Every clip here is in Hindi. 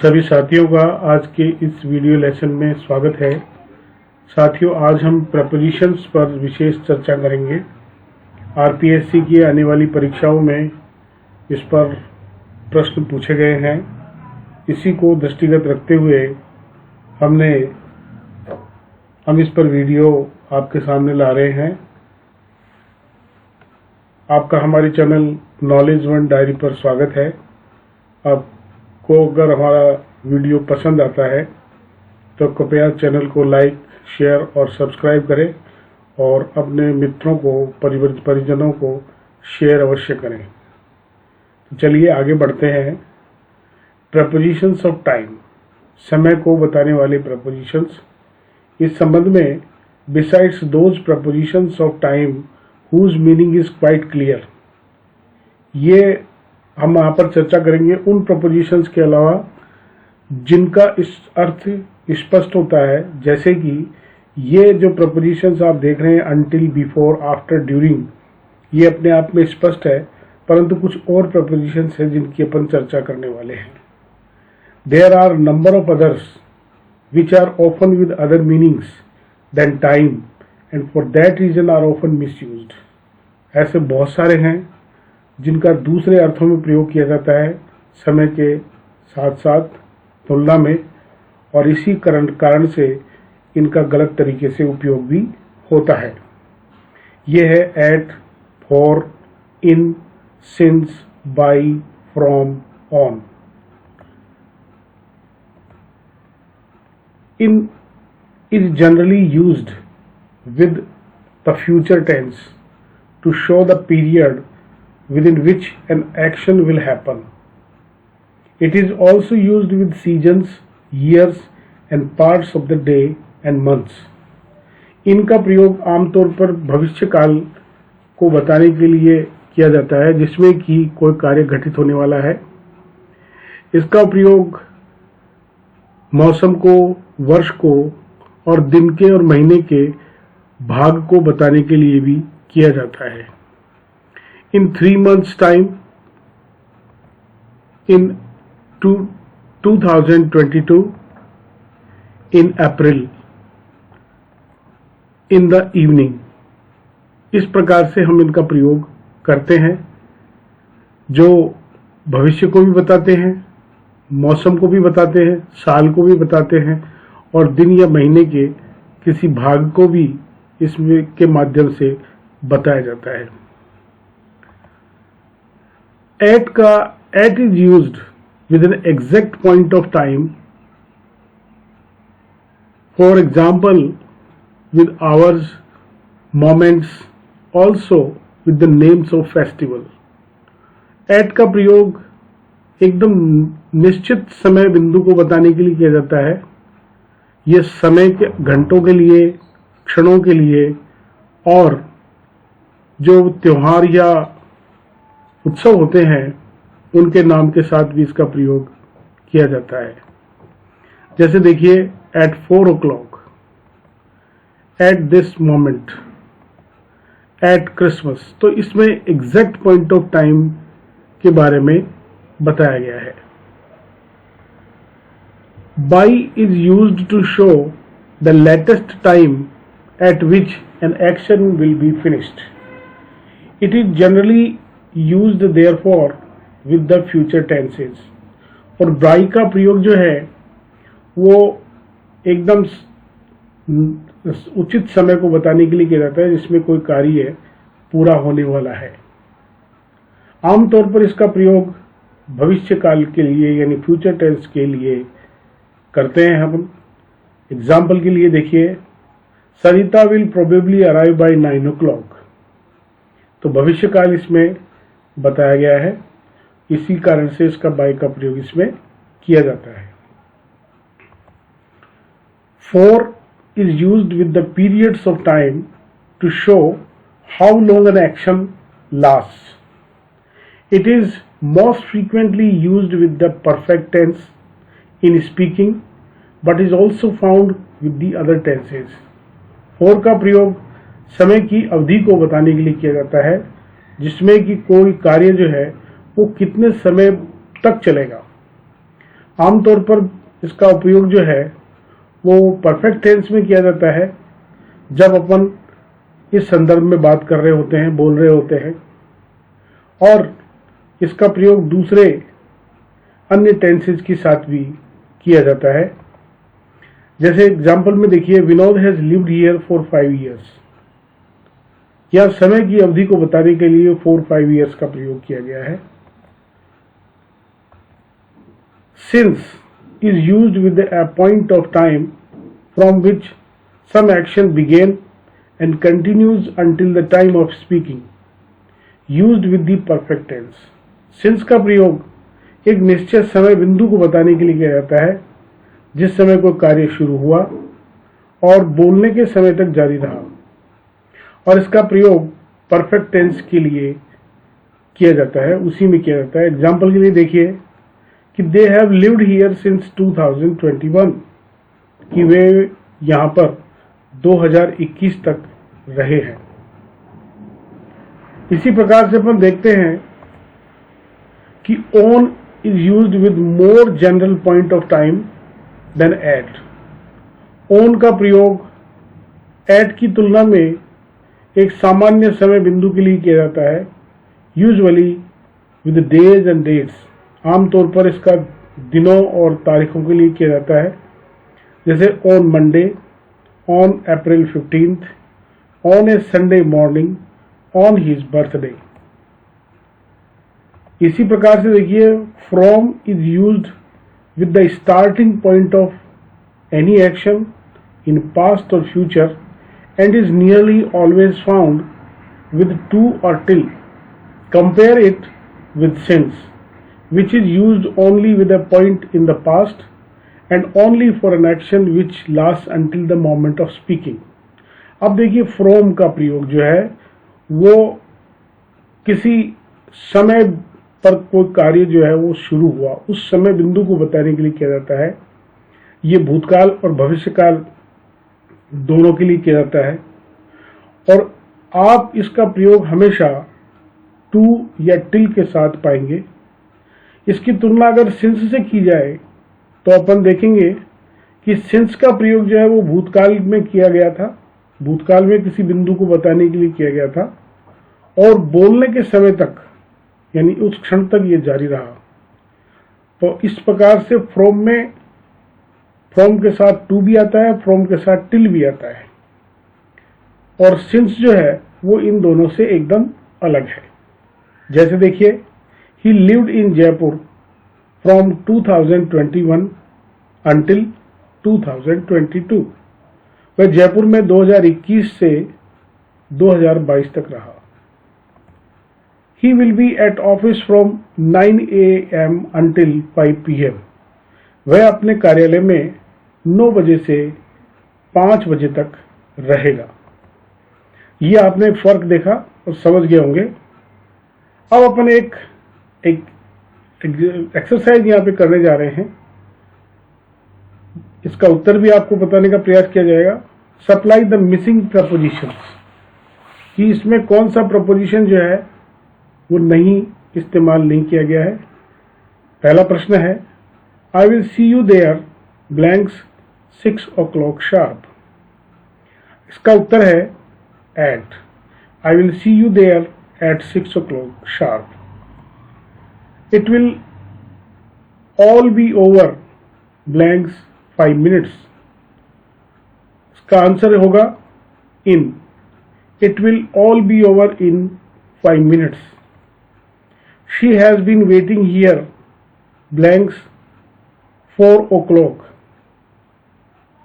सभी साथियों का आज के इस वीडियो लेसन में स्वागत है। साथियों, आज हम प्रपोजिशंस पर विशेष चर्चा करेंगे। आरपीएससी की आने वाली परीक्षाओं में इस पर प्रश्न पूछे गए हैं। इसी को दृष्टिगत रखते हुए हम इस पर वीडियो आपके सामने ला रहे हैं। आपका हमारे चैनल नॉलेज वन डायरी पर स्वागत है। आपको अगर हमारा वीडियो पसंद आता है तो कृपया चैनल को लाइक, शेयर और सब्सक्राइब करें और अपने मित्रों को, परिजनों को शेयर अवश्य करें। तो चलिए आगे बढ़ते हैं। प्रपोजिशंस ऑफ टाइम, समय को बताने वाले प्रपोजिशंस। इस संबंध में besides those prepositions of time whose meaning is quite clear, ये हम यहाँ पर चर्चा करेंगे उन प्रपोजिशंस के अलावा जिनका इस अर्थ स्पष्ट होता है। जैसे कि ये जो प्रपोजिशंस आप देख रहे हैं, अनटिल, बिफोर, आफ्टर, ड्यूरिंग, ये अपने आप में स्पष्ट है, परंतु कुछ और प्रपोजिशंस हैं जिनकी अपन चर्चा करने वाले हैं। There are number of others which are often with other meanings than time and for that reason are often misused. ऐसे बहुत सारे हैं जिनका दूसरे अर्थों में प्रयोग किया जाता है समय के साथ साथ तुलना में, और इसी कारण से इनका गलत तरीके से उपयोग भी होता है। यह है at, for, in, since, by, from, on. In is generally used with the future tense to show the period within which an action will happen. It is also used with seasons, years and parts of the day and months. इनका प्रयोग आमतौर पर भविष्य काल को बताने के लिए किया जाता है जिसमें कि कोई कार्य घटित होने वाला है। इसका प्रयोग मौसम को, वर्ष को और दिन के और महीने के भाग को बताने के लिए भी किया जाता है। इन 3 months time, in 2022, in April, in the evening, इस प्रकार से हम इनका प्रयोग करते हैं जो भविष्य को भी बताते हैं, मौसम को भी बताते हैं, साल को भी बताते हैं और दिन या महीने के किसी भाग को भी इसमें के माध्यम से बताया जाता है। At is used with an exact point of time, for example with hours, moments, also with the names of festival. At का प्रयोग एकदम निश्चित समय बिंदु को बताने के लिए किया जाता है। ये समय के घंटों के लिए, क्षणों के लिए और जो त्योहार या उत्सव होते हैं उनके नाम के साथ भी इसका प्रयोग किया जाता है। जैसे देखिए, at 4 o'clock, at this moment, at Christmas. तो इसमें एग्जैक्ट पॉइंट ऑफ टाइम के बारे में बताया गया है। By is used to show the latest time at which an action will be finished. It is generally used therefore with the future tenses. और by का प्रयोग जो है वो एकदम उचित समय को बताने के लिए किया जाता है जिसमें कोई कार्य पूरा होने वाला है। आमतौर पर इसका प्रयोग भविष्य काल के लिए यानी फ्यूचर टेंस के लिए करते हैं हम। एग्जाम्पल के लिए देखिए, Sarita will probably arrive by 9 o'clock। तो भविष्य काल इसमें बताया गया है, इसी कारण से इसका बाय का प्रयोग इसमें किया जाता है। For is used with the periods of time to show how long an action lasts. It is most frequently used with the perfect tense in speaking but is also found with the other tenses. for का प्रयोग समय की अवधि को बताने के लिए किया जाता है जिसमें कि कोई कार्य जो है वो कितने समय तक चलेगा। आमतौर पर इसका उपयोग जो है वो परफेक्ट टेंस में किया जाता है जब अपन इस संदर्भ में बात कर रहे होते हैं, बोल रहे होते हैं, और इसका प्रयोग दूसरे अन्य टेंसेज के साथ भी किया जाता है। जैसे एग्जाम्पल में देखिए, Vinod has lived here for 5 years। यह समय की अवधि को बताने के लिए 4-5 years का प्रयोग किया गया है। Since is used with a point of time from which some action began and continues until the time of speaking, used with the perfect tense। since का प्रयोग एक निश्चित समय बिंदु को बताने के लिए किया जाता है जिस समय कोई कार्य शुरू हुआ और बोलने के समय तक जारी रहा, और इसका प्रयोग परफेक्ट टेंस के लिए किया जाता है, उसी में किया जाता है। एग्जाम्पल के लिए देखिए कि they have lived here since 2021, कि वे यहाँ पर 2021 तक रहे हैं। इसी प्रकार से अपन देखते हैं कि on is used with more general point of time than at. On का प्रयोग एट की तुलना में एक सामान्य समय बिंदु के लिए किया जाता है, usually with days and dates. आमतौर पर इसका दिनों और तारीखों के लिए किया जाता है, जैसे on Monday, on April 15th, on a Sunday morning, on his birthday. इसी प्रकार से देखिए, from is used with the starting point of any action in past और future and is nearly always found with to और till. Compare it with since, which is used only with a point in the past and only for an action which lasts until the moment of speaking। अब देखिए, from का प्रयोग जो है वो किसी समय पर कोई कार्य जो है वो शुरू हुआ, उस समय बिंदु को बताने के लिए किया जाता है। ये भूतकाल और भविष्यकाल दोनों के लिए किया जाता है, और आप इसका प्रयोग हमेशा टू या टिल के साथ पाएंगे। इसकी तुलना अगर सिंस से की जाए तो अपन देखेंगे कि सिंस का प्रयोग जो है वो भूतकाल में किया गया था, भूतकाल में किसी बिंदु को बताने के लिए किया गया था, और बोलने के समय तक यानी उस क्षण तक ये जारी रहा। तो इस प्रकार से फ्रॉम में फ्रॉम के साथ टू भी आता है, फ्रॉम के साथ टिल भी आता है, और सिंस जो है वो इन दोनों से एकदम अलग है। जैसे देखिए, he lived in Jaipur from 2021 until 2022। वह जयपुर में 2021 से 2022 तक रहा। He will be at office from 9 AM until 5 PM। वह अपने कार्यालय में 9 बजे से 5 बजे तक रहेगा। ये आपने फर्क देखा और समझ गए होंगे। अब अपन एक एक्सरसाइज यहाँ पे करने जा रहे हैं, इसका उत्तर भी आपको बताने का प्रयास किया जाएगा। सप्लाई द मिसिंग प्रपोजिशंस, कि इसमें कौन सा प्रपोजिशन जो है वो इस्तेमाल नहीं किया गया है। पहला प्रश्न है, I will see you there blanks 6 o'clock sharp. इसका उत्तर है at. I will see you there at 6 o'clock sharp. It will all be over blanks 5 minutes। इसका आंसर होगा in। It will all be over in 5 minutes। She has been waiting here blanks 4 o'clock।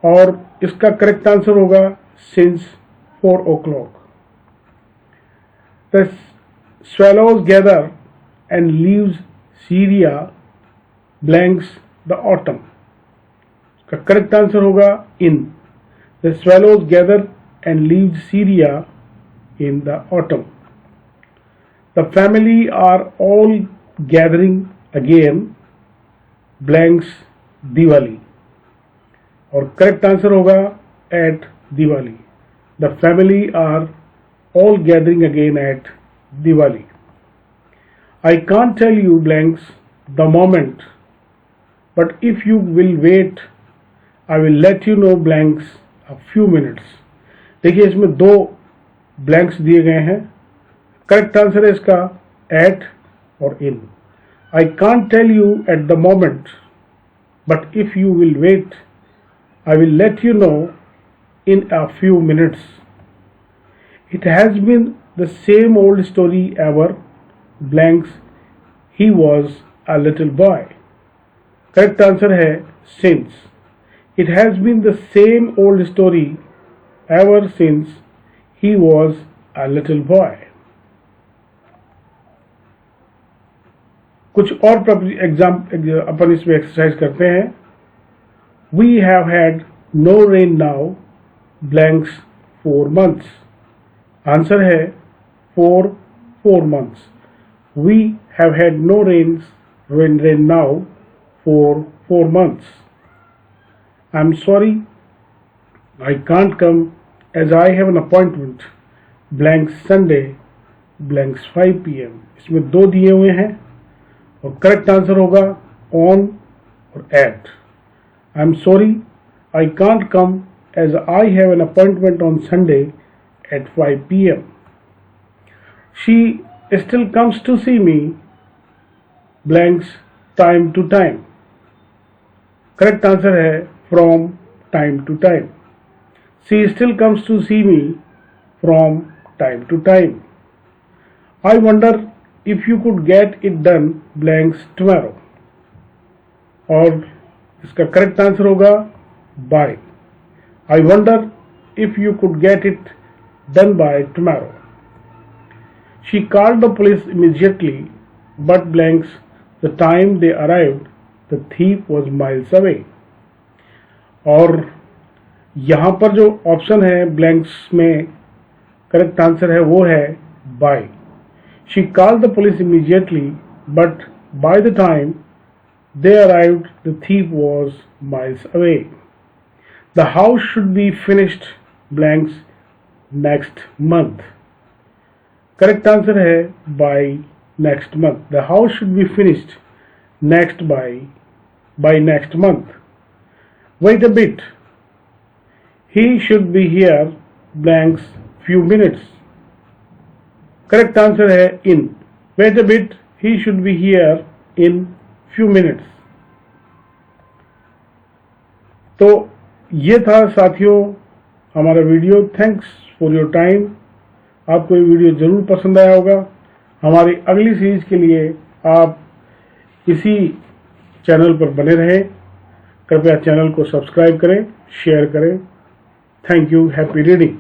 और इसका करेक्ट आंसर होगा since 4 o'clock। The swallows gather and leaves Syria blanks the autumn। का करेक्ट आंसर होगा in। The swallows gather and leave Syria in the autumn। The family are all gathering again blanks Diwali। और करेक्ट आंसर होगा at Diwali। The family are all gathering again at Diwali। I can't tell you blanks the moment but if you will wait, I will let you know blanks a few minutes. देखिए इसमें दो ब्लैंक्स दिए गए हैं. करेक्ट आंसर है इसका at और in. I can't tell you at the moment, but if you will wait, I will let you know in a few minutes. It has been the same old story ever, blanks, he was a little boy. Correct answer है since. It has been the same old story ever since he was a little boy. कुछ और अपन इसमें एक्सरसाइज करते हैं. We have had no rain now, blanks 4 months. Answer है for 4 months. We have had no rain now for 4 months. I'm sorry, I can't come as I have an appointment, blanks Sunday, blanks 5 p.m. इसमें दो दिए हुए हैं और करेक्ट आंसर होगा on और at. I'm sorry, I can't come as I have an appointment on Sunday at 5 p.m. She still comes to see me, blanks time to time. Correct answer है from time to time. She still comes to see me from time to time. I wonder if you could get it done, blanks tomorrow. और इसका करेक्ट आंसर होगा by. I wonder if you could get it done by tomorrow. She called the police immediately, but blanks the time they arrived, the thief was miles away. और यहाँ पर जो ऑप्शन है ब्लैंक्स में करेक्ट आंसर है वो है by. She called the police immediately, but by the time they arrived, the thief was miles away. The house should be finished, blanks, next month. Correct answer है by next month. The house should be finished next by next month. Wait a bit. He should be here, blanks, few minutes. Correct answer है in. Wait a bit. He should be here in few minutes. तो ये था साथियों हमारा video. Thanks for your time. आपको ये वीडियो जरूर पसंद आया होगा. हमारी अगली सीरीज के लिए आप इसी चैनल पर बने रहें. कृपया चैनल को सब्सक्राइब करें, शेयर करें. Thank you. Happy reading.